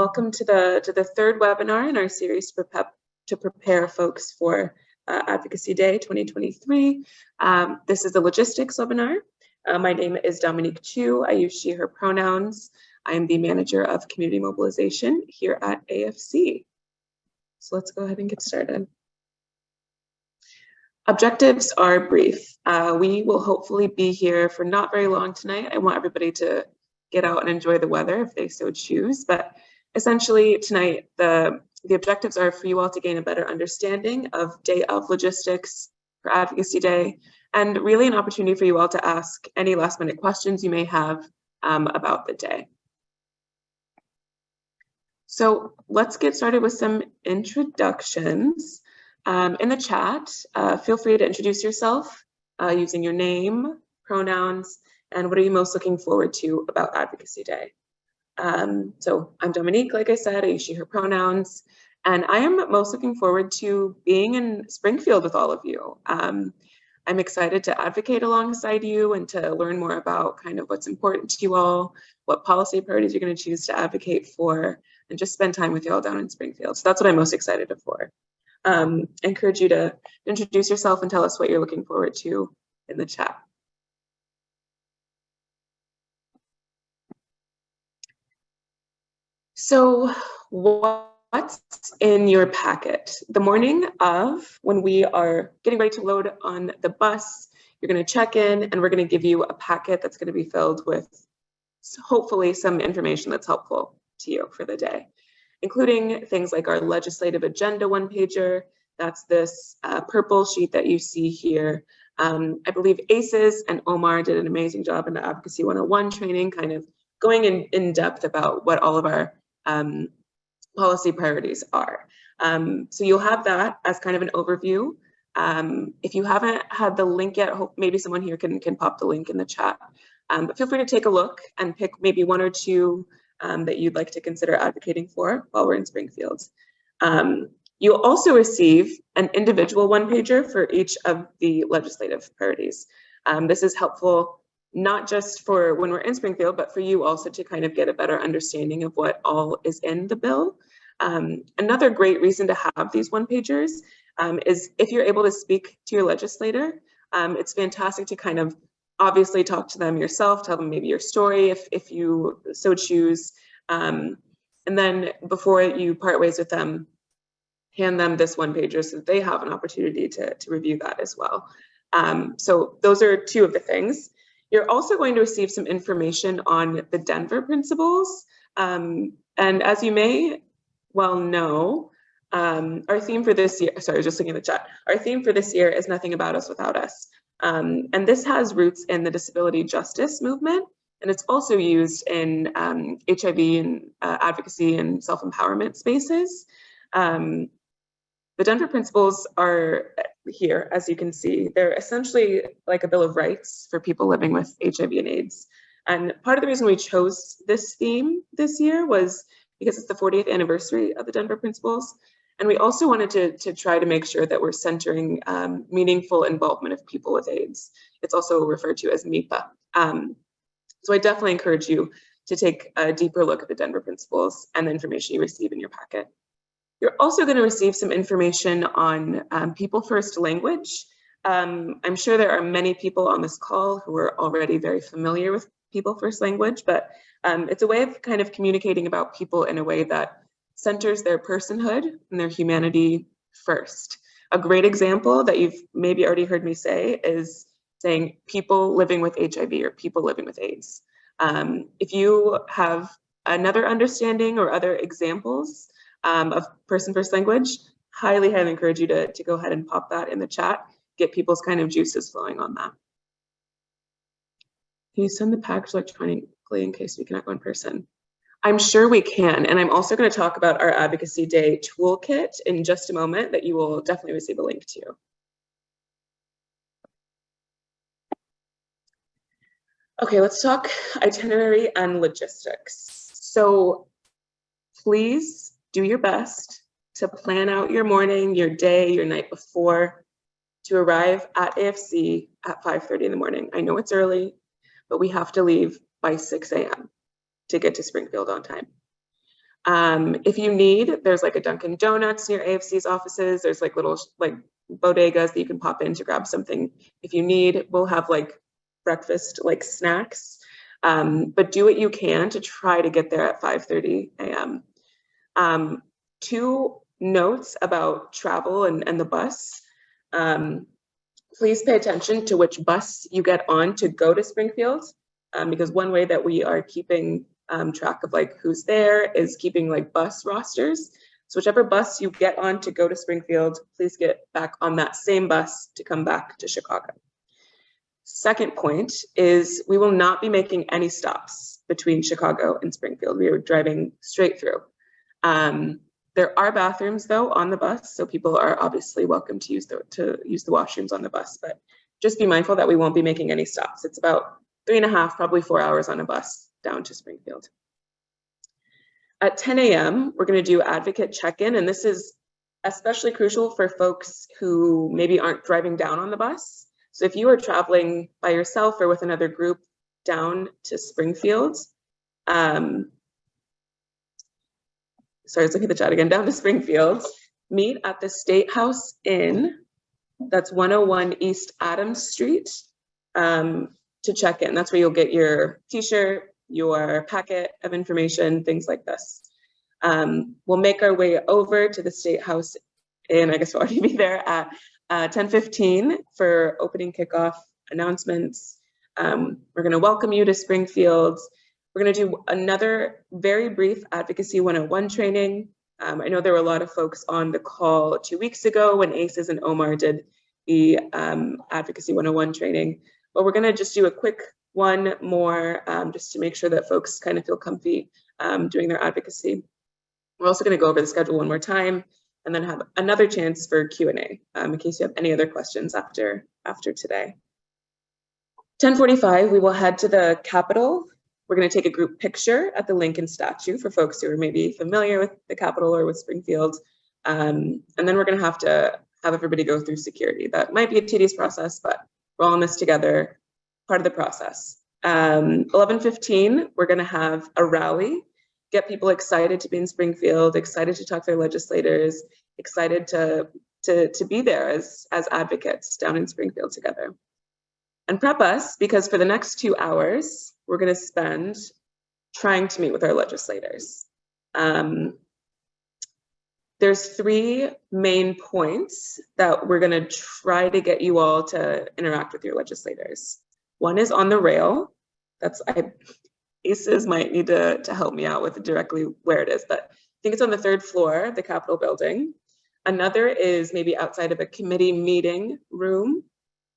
welcome to the third webinar in our series to prepare folks for Advocacy Day 2023. This is a logistics webinar. My name is Dominique Chew. I use she, her pronouns. I am the manager of community mobilization here at AFC. So let's go ahead and get started. Objectives are brief. We will hopefully be here for not very long tonight. I want everybody to get out and enjoy the weather if they so choose. But essentially tonight, the objectives are for you all to gain a better understanding of Day of Logistics for Advocacy Day, and really an opportunity for you all to ask any last minute questions you may have about the day. So let's get started with some introductions. In the chat, feel free to introduce yourself using your name, pronouns, and what are you most looking forward to about Advocacy Day. So I'm Dominique, like I said, I use she, her pronouns, and I am most looking forward to being in Springfield with all of you. I'm excited to advocate alongside you and to learn more about kind of what's important to you all, what policy priorities you're going to choose to advocate for, and just spend time with you all down in Springfield. So that's what I'm most excited for. I encourage you to introduce yourself and tell us what you're looking forward to in the chat. So what's in your packet? The morning of, when we are getting ready to load on the bus, you're going to check in and we're going to give you a packet that's going to be filled with hopefully some information that's helpful to you for the day, including things like our legislative agenda one-pager. That's this purple sheet that you see here. I believe ACES and Omar did an amazing job in the Advocacy 101 training, kind of going in depth about what all of our policy priorities are. So you'll have that as kind of an overview. If you haven't had the link yet, hope maybe someone here can pop the link in the chat. But feel free to take a look and pick maybe one or two that you'd like to consider advocating for while we're in Springfield. You'll also receive an individual one-pager for each of the legislative priorities. This is helpful not just for when we're in Springfield, but for you also to kind of get a better understanding of what all is in the bill. Another great reason to have these one-pagers is if you're able to speak to your legislator. It's fantastic to kind of obviously talk to them yourself, tell them maybe your story if you so choose. And then before you part ways with them, hand them this one-pager so that they have an opportunity to review that as well. So those are two of the things. You're also going to receive some information on the Denver principles. And as you may well know, our theme for this year, sorry, I was just looking at the chat. Our theme for this year is Nothing About Us Without Us. And this has roots in the disability justice movement, and it's also used in HIV and advocacy and self-empowerment spaces. The Denver principles are here, as you can see. They're essentially like a Bill of Rights for people living with HIV and AIDS. And part of the reason we chose this theme this year was because it's the 40th anniversary of the Denver principles. And we also wanted to try to make sure that we're centering meaningful involvement of people with AIDS. It's also referred to as MIPA. So I definitely encourage you to take a deeper look at the Denver principles and the information you receive in your packet. You're also going to receive some information on people first language. I'm sure there are many people on this call who are already very familiar with people first language, but it's a way of kind of communicating about people in a way that centers their personhood and their humanity first. A great example that you've maybe already heard me say is saying people living with HIV or people living with AIDS. If you have another understanding or other examples of person first language, highly encourage you to go ahead and pop that in the chat, get people's kind of juices flowing on that. Can you send the package electronically in case we cannot go in person? I'm sure we can, and I'm also going to talk about our Advocacy Day toolkit in just a moment that you will definitely receive a link to. Okay, let's talk itinerary and logistics. So please do your best to plan out your morning, your day, your night before to arrive at AFC at 5:30 in the morning. I know it's early, but we have to leave by 6 a.m. to get to Springfield on time. If you need, there's like a Dunkin' Donuts near AFC's offices. There's like little like bodegas that you can pop in to grab something if you need. We'll have like breakfast, like snacks, but do what you can to try to get there at 5:30 a.m. 2 notes about travel and the bus. Please pay attention to which bus you get on to go to Springfield, because one way that we are keeping track of like who's there is keeping like bus rosters. So whichever bus you get on to go to Springfield, please get back on that same bus to come back to Chicago. Second point is we will not be making any stops between Chicago and Springfield. We are driving straight through. There are bathrooms though on the bus, so people are obviously welcome to use the washrooms on the bus, but just be mindful that we won't be making any stops. It's about 3.5, probably 4 hours on a bus down to Springfield. At 10 a.m., we're going to do advocate check-in, and this is especially crucial for folks who maybe aren't driving down on the bus. So if you are traveling by yourself or with another group down to Springfield, sorry, I was looking at the chat again, down to Springfield, meet at the State House Inn, that's 101 East Adams Street, to check in. That's where you'll get your t-shirt, your packet of information, things like this. We'll make our way over to the State House Inn, I guess we'll already be there at 10:15 for opening kickoff announcements. We're gonna welcome you to Springfield. We're going to do another very brief Advocacy 101 training. I know there were a lot of folks on the call 2 weeks ago when ACES and Omar did the Advocacy 101 training, but we're going to just do a quick one more just to make sure that folks kind of feel comfy doing their advocacy. We're also going to go over the schedule one more time and then have another chance for Q&A in case you have any other questions after today. 10:45, we will head to the Capitol. We're going to take a group picture at the Lincoln statue for folks who are maybe familiar with the Capitol or with Springfield. And then we're going to have everybody go through security. That might be a tedious process, but we're all in this together, part of the process. 11:15, we're going to have a rally, get people excited to be in Springfield, excited to talk to their legislators, excited to be there as advocates down in Springfield together. And prep us, because for the next 2 hours, we're going to spend trying to meet with our legislators. There's 3 main points that we're going to try to get you all to interact with your legislators. One is on the rail. ACES might need to help me out with directly where it is, but I think it's on the 3rd floor of the Capitol building. Another is maybe outside of a committee meeting room.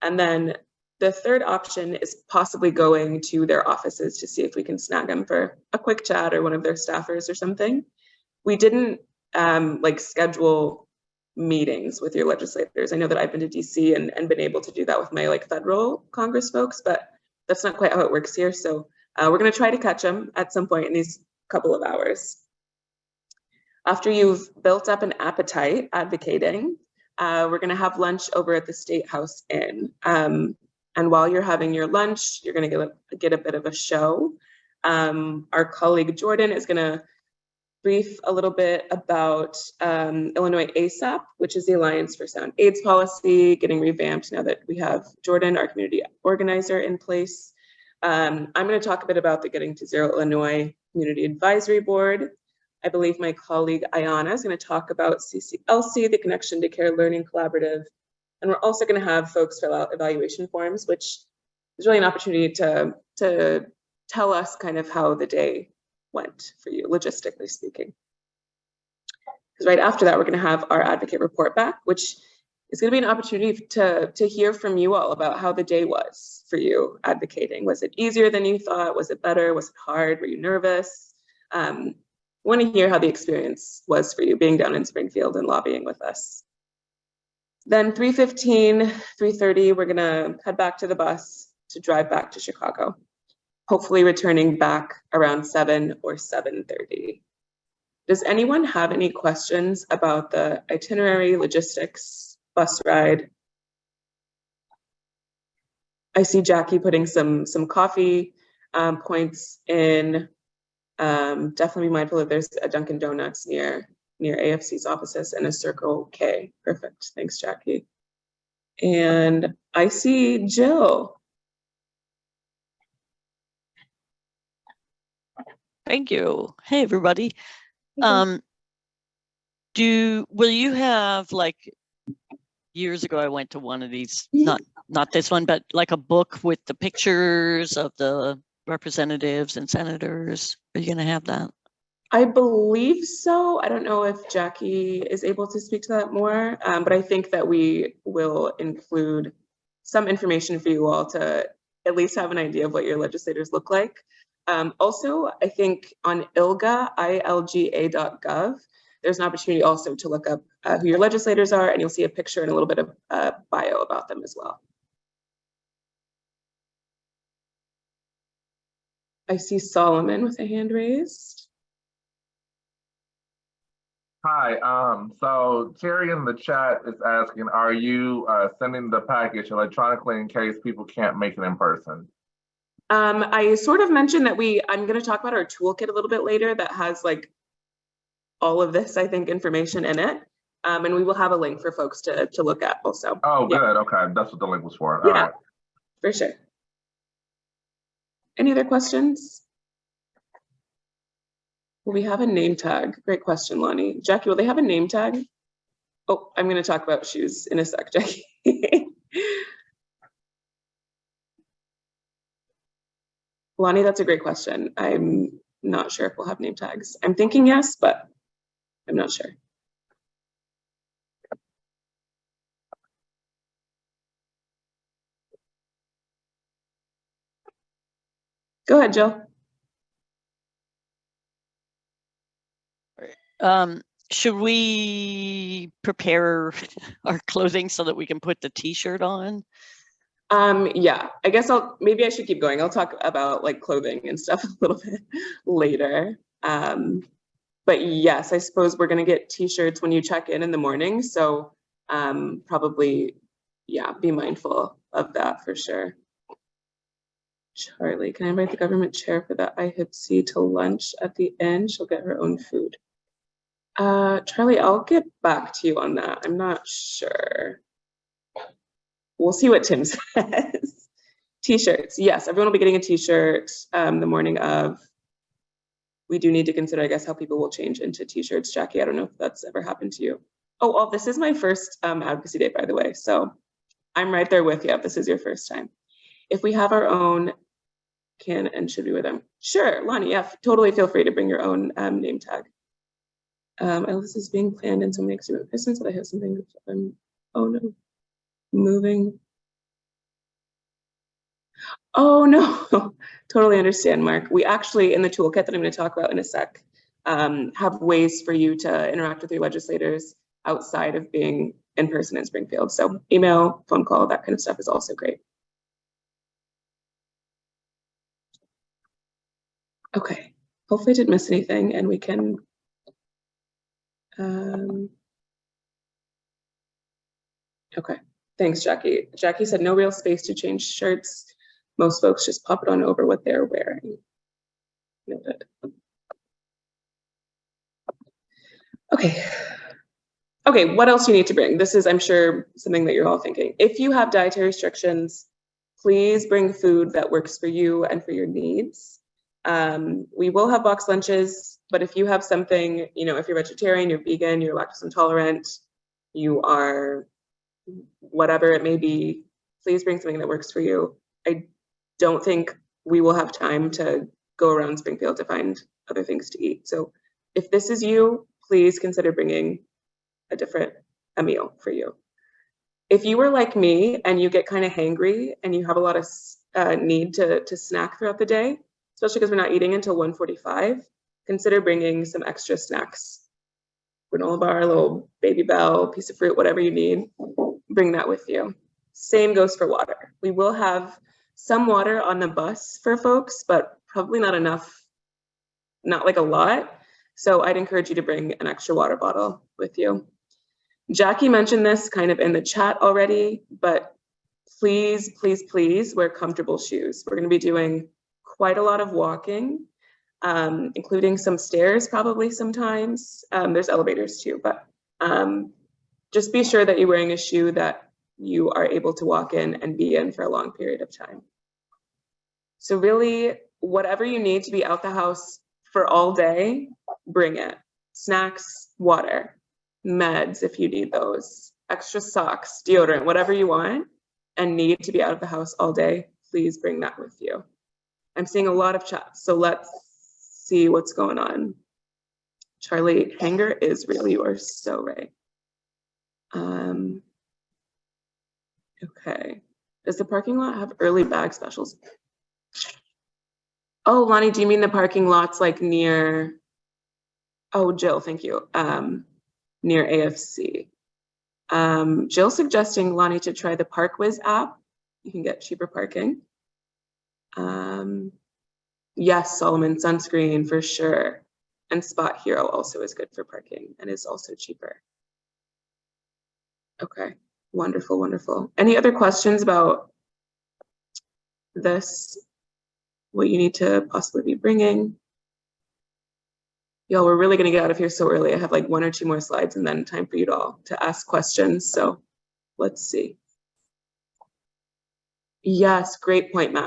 And then the 3rd option is possibly going to their offices to see if we can snag them for a quick chat or one of their staffers or something. We didn't schedule meetings with your legislators. I know that I've been to DC and been able to do that with my federal Congress folks, but that's not quite how it works here. So we're going to try to catch them at some point in these couple of hours. After you've built up an appetite advocating, we're going to have lunch over at the State House Inn. And while you're having your lunch, you're going to get a bit of a show. Our colleague Jordan is going to brief a little bit about Illinois ASAP, which is the Alliance for Sound AIDS Policy, getting revamped now that we have Jordan, our community organizer, in place. I'm going to talk a bit about the Getting to Zero Illinois Community Advisory Board. I believe my colleague Ayana is going to talk about CCLC, the Connection to Care Learning Collaborative. And we're also going to have folks fill out evaluation forms, which is really an opportunity to tell us kind of how the day went for you, logistically speaking. Because right after that, we're going to have our advocate report back, which is going to be an opportunity to hear from you all about how the day was for you advocating. Was it easier than you thought? Was it better? Was it hard? Were you nervous? I want to hear how the experience was for you being down in Springfield and lobbying with us. Then 3:15, 3:30, we're going to head back to the bus to drive back to Chicago, hopefully returning back around 7 or 7:30. Does anyone have any questions about the itinerary, logistics, bus ride? I see Jackie putting some coffee points in Definitely be mindful that there's a Dunkin' Donuts near AFC's offices and a Circle K. Perfect. Thanks, Jackie. And I see Jill. Thank you. Hey, everybody. Will you have, like, years ago I went to one of these, not this one, but like a book with the pictures of the representatives and senators? Are you going to have that? I believe so. I don't know if Jackie is able to speak to that more, but I think that we will include some information for you all to at least have an idea of what your legislators look like. Also, I think on ilga.gov, there's an opportunity also to look up who your legislators are, and you'll see a picture and a little bit of bio about them as well. I see Solomon with a hand raised. Hi, so Terry in the chat is asking, are you sending the package electronically in case people can't make it in person? I sort of mentioned that I'm going to talk about our toolkit a little bit later that has like all of this, I think, information in it. And we will have a link for folks to look at also. Oh, yeah. Good. Okay. That's what the link was for. Yeah, all right. For sure. Any other questions? Will we have a name tag? Great question, Lonnie. Jackie, will they have a name tag? Oh, I'm going to talk about shoes in a sec, Jackie. Lonnie, that's a great question. I'm not sure if we'll have name tags. I'm thinking yes, but I'm not sure. Go ahead, Jill. Should we prepare our clothing so that we can put the t-shirt on? Yeah, I guess maybe I should keep going. I'll talk about like clothing and stuff a little bit later. But yes, I suppose we're gonna get t-shirts when you check in the morning. So probably, yeah, be mindful of that for sure. Charlie, can I invite the government chair for the IHIPC to lunch at the end? She'll get her own food. Charlie, I'll get back to you on that. I'm not sure. We'll see what Tim says. T-shirts, yes, everyone will be getting a t-shirt the morning of. We do need to consider, I guess, how people will change into t-shirts. Jackie, I don't know if that's ever happened to you. Oh, this is my first advocacy day, by the way. So I'm right there with you if this is your first time. If we have our own, can and should be with them. Sure, Lonnie, yeah, totally feel free to bring your own name tag. This is being planned in so many extreme persons that I have something, oh no, moving. Oh no, totally understand, Mark. We actually, in the toolkit that I'm going to talk about in a sec, have ways for you to interact with your legislators outside of being in person in Springfield. So email, phone call, that kind of stuff is also great. Okay, hopefully I didn't miss anything and we can, okay, thanks, Jackie. Jackie said no real space to change shirts. Most folks just pop it on over what they're wearing. Noted. Okay. Okay, what else do you need to bring? This is, I'm sure, something that you're all thinking. If you have dietary restrictions, please bring food that works for you and for your needs. We will have box lunches, but if you have something, you know, if you're vegetarian, you're vegan, you're lactose intolerant, you are whatever it may be, please bring something that works for you. I don't think we will have time to go around Springfield to find other things to eat. So if this is you, please consider bringing a meal for you. If you were like me and you get kind of hangry and you have a lot of need to snack throughout the day, especially because we're not eating until 1:45, consider bringing some extra snacks. Granola bar, a little Baby Bell, piece of fruit, whatever you need, bring that with you. Same goes for water. We will have some water on the bus for folks, but probably not enough, not like a lot. So I'd encourage you to bring an extra water bottle with you. Jackie mentioned this kind of in the chat already, but please, please, please wear comfortable shoes. We're going to be doing quite a lot of walking. including some stairs probably sometimes. There's elevators too, but just be sure that you're wearing a shoe that you are able to walk in and be in for a long period of time. So really, whatever you need to be out the house for all day, bring it. Snacks, water, meds if you need those, extra socks, deodorant, whatever you want and need to be out of the house all day, please bring that with you. I'm seeing a lot of chats, so let's see what's going on. Charlie, hanger is real, you are so right. Okay, does the parking lot have early bag specials? Oh, Lonnie, do you mean the parking lots like near, oh, Jill, thank you, near AFC. Jill suggesting Lonnie to try the ParkWiz app. You can get cheaper parking. Yes, Solomon, sunscreen for sure. And Spot Hero also is good for parking and is also cheaper. Okay, wonderful, wonderful. Any other questions about this? What you need to possibly be bringing? Y'all, we're really gonna get out of here so early. I have like 1 or 2 more slides and then time for you all to ask questions. So let's see. Yes, great point,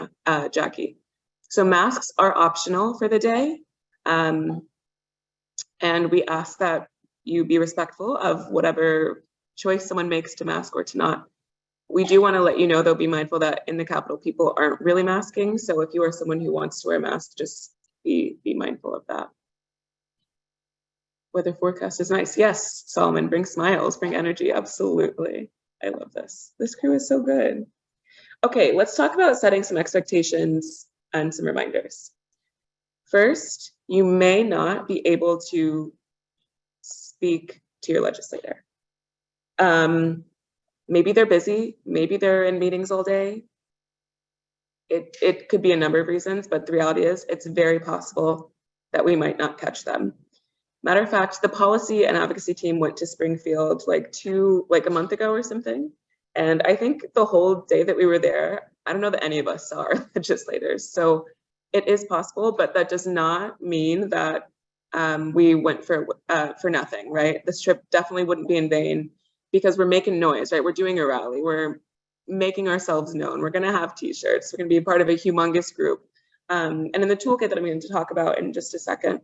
Jackie. So masks are optional for the day. And we ask that you be respectful of whatever choice someone makes to mask or to not. We do want to let you know, though, be mindful that in the Capitol, people aren't really masking. So if you are someone who wants to wear a mask, just be mindful of that. Weather forecast is nice. Yes, Solomon, bring smiles, bring energy. Absolutely. I love this. This crew is so good. Okay, let's talk about setting some expectations and some reminders. First, you may not be able to speak to your legislator. Maybe they're busy, maybe they're in meetings all day. It could be a number of reasons, but the reality is it's very possible that we might not catch them. Matter of fact, the policy and advocacy team went to Springfield like a month ago or something. And I think the whole day that we were there, I don't know that any of us saw our legislators. So it is possible, but that does not mean that we went for nothing, right? This trip definitely wouldn't be in vain because we're making noise, right? We're doing a rally. We're making ourselves known. We're going to have t-shirts. We're going to be a part of a humongous group. And in the toolkit that I'm going to talk about in just a second,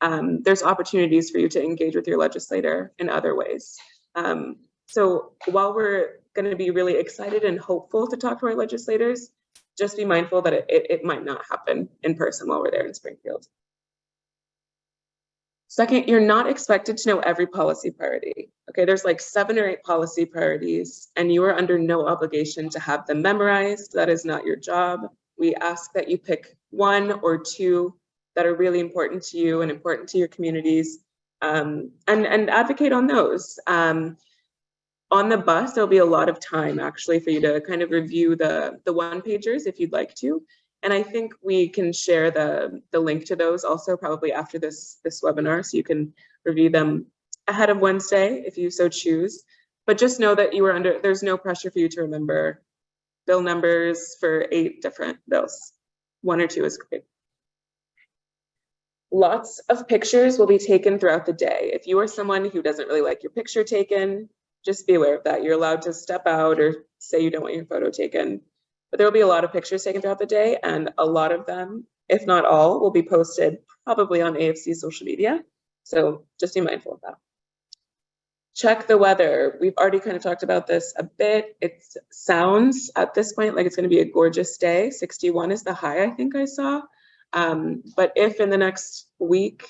there's opportunities for you to engage with your legislator in other ways. So while we're going to be really excited and hopeful to talk to our legislators, just be mindful that it might not happen in person while we're there in Springfield. Second, you're not expected to know every policy priority. Okay, there's like 7 or 8 policy priorities and you are under no obligation to have them memorized. That is not your job. We ask that you pick 1 or 2 that are really important to you and important to your communities, and advocate on those. On the bus, there'll be a lot of time actually for you to kind of review the one-pagers if you'd like to. And I think we can share the link to those also probably after this webinar, so you can review them ahead of Wednesday if you so choose. But just know that you are there's no pressure for you to remember bill numbers for 8 different bills. 1 or 2 is great. Lots of pictures will be taken throughout the day. If you are someone who doesn't really like your picture taken, just be aware of that. You're allowed to step out or say you don't want your photo taken. But there will be a lot of pictures taken throughout the day, and a lot of them, if not all, will be posted probably on AFC social media. So just be mindful of that. Check the weather. We've already kind of talked about this a bit. It sounds at this point like it's going to be a gorgeous day. 61 is the high I think I saw. But if in the next week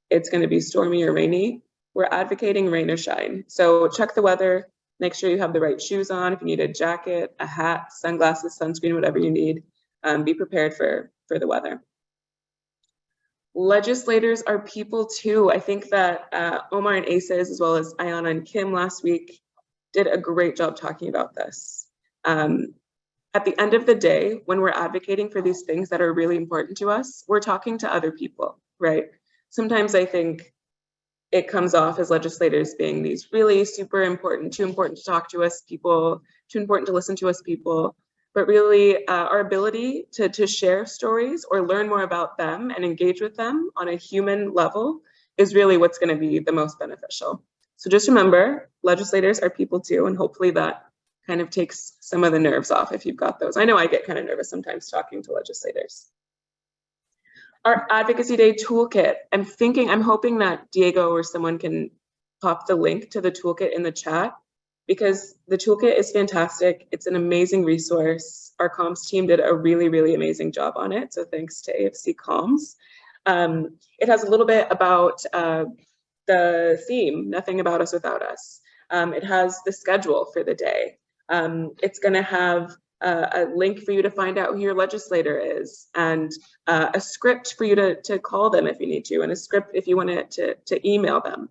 it's going to be stormy or rainy, we're advocating rain or shine. So check the weather, make sure you have the right shoes on. If you need a jacket, a hat, sunglasses, sunscreen, whatever you need, be prepared for the weather. Legislators are people too. I think that Omar and Aces, as well as Ayana and Kim last week, did a great job talking about this. At the end of the day, when we're advocating for these things that are really important to us, we're talking to other people, right? Sometimes I think it comes off as legislators being these really super important, too important to talk to us people, too important to listen to us people. but really our ability to share stories or learn more about them and engage with them on a human level is really what's going to be the most beneficial. So just remember, legislators are people too, and hopefully that kind of takes some of the nerves off if you've got those. I know I get kind of nervous sometimes talking to legislators. Our Advocacy Day toolkit. I'm hoping that Diego or someone can pop the link to the toolkit in the chat, because the toolkit is fantastic. It's an amazing resource. Our comms team did a really, really amazing job on it. So thanks to AFC Comms. It has a little bit about the theme, Nothing About Us Without Us. It has the schedule for the day. It's going to have a link for you to find out who your legislator is, and a script for you to call them if you need to, and a script if you want to email them,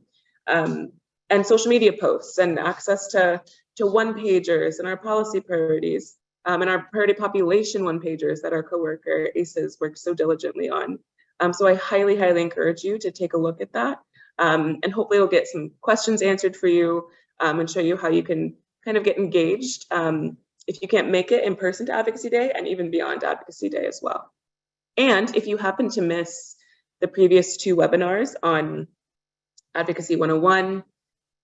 and social media posts, and access to one-pagers and our policy priorities, and our priority population one-pagers that our coworker ACEs worked so diligently on. So I highly, highly encourage you to take a look at that, and hopefully we'll get some questions answered for you, and show you how you can kind of get engaged if you can't make it in person to Advocacy Day, and even beyond Advocacy Day as well. And if you happen to miss the previous 2 webinars on Advocacy 101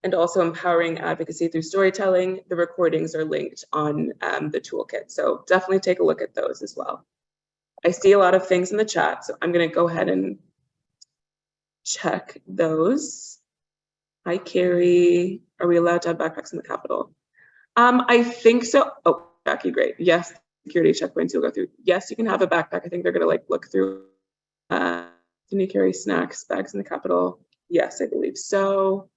and also Empowering Advocacy Through Storytelling, the recordings are linked on the toolkit. So definitely take a look at those as well. I see a lot of things in the chat, so I'm going to go ahead and check those. Hi, Carrie. Are we allowed to have backpacks in the Capitol? I think so. Oh, Jackie, great. Yes, security checkpoints you'll go through. Yes, you can have a backpack. I think they're going to look through. Can you carry snacks, bags in the Capitol? Yes, I believe so.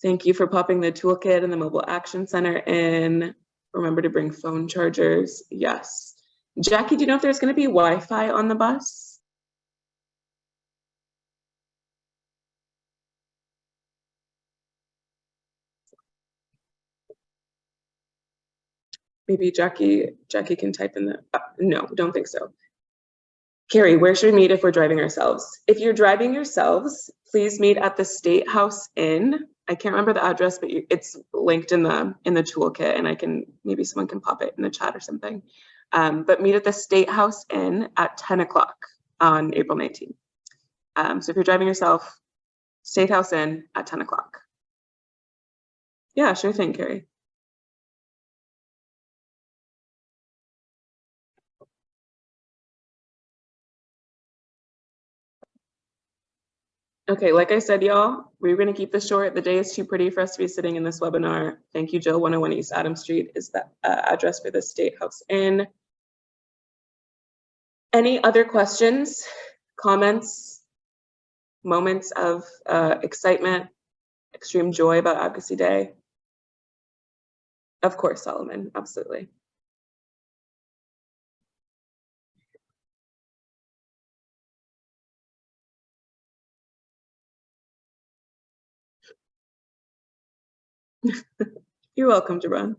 Thank you for popping the toolkit and the Mobile Action Center in. Remember to bring phone chargers. Yes. Jackie, do you know if there's going to be Wi-Fi on the bus? Maybe Jackie can type in the, no, don't think so. Carrie, where should we meet if we're driving ourselves? If you're driving yourselves, please meet at the State House Inn. I can't remember the address, but it's linked in the toolkit, and maybe someone can pop it in the chat or something. But meet at the State House Inn at 10 o'clock on April 19th. So if you're driving yourself, State House Inn at 10 o'clock. Yeah, sure thing, Carrie. Okay, like I said, y'all, we're going to keep this short. The day is too pretty for us to be sitting in this webinar. Thank you, Jill. 101 East Adams Street is the address for the State House Inn. Any other questions, comments, moments of excitement, extreme joy about Advocacy Day? Of course, Solomon, absolutely. You're welcome, Jabron.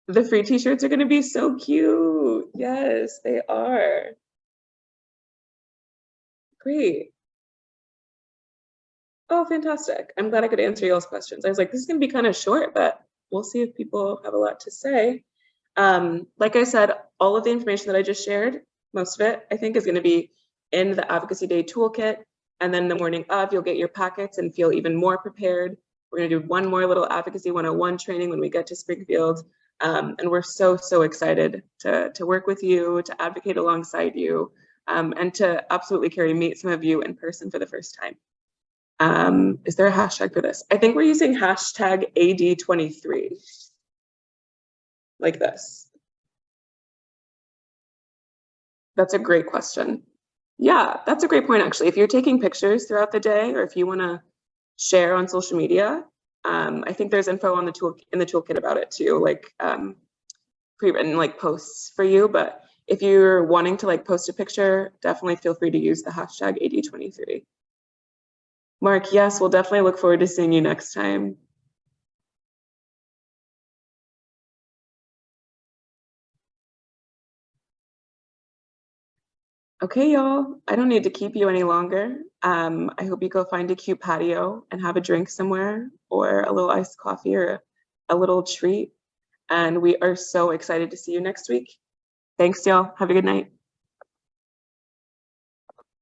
The free t-shirts are going to be so cute. Yes, they are. Great. Oh, fantastic. I'm glad I could answer y'all's questions. I was like, this is going to be kind of short, but we'll see if people have a lot to say. Like I said, all of the information that I just shared, most of it, I think, is going to be in the Advocacy Day toolkit. And then the morning of, you'll get your packets and feel even more prepared. We're going to do one more little Advocacy 101 training when we get to Springfield. And we're so, so excited to work with you, to advocate alongside you, and to absolutely, Carrie, meet some of you in person for the first time. Is there a hashtag for this? I think we're using hashtag AD23, like this. That's a great question. Yeah, that's a great point, actually. If you're taking pictures throughout the day, or if you want to share on social media, I think there's info on in the toolkit about it too, like pre-written posts for you. But if you're wanting to post a picture, definitely feel free to use the hashtag AD23. Mark, yes, we'll definitely look forward to seeing you next time. Okay, y'all, I don't need to keep you any longer. I hope you go find a cute patio and have a drink somewhere, or a little iced coffee, or a little treat. And we are so excited to see you next week. Thanks, y'all. Have a good night.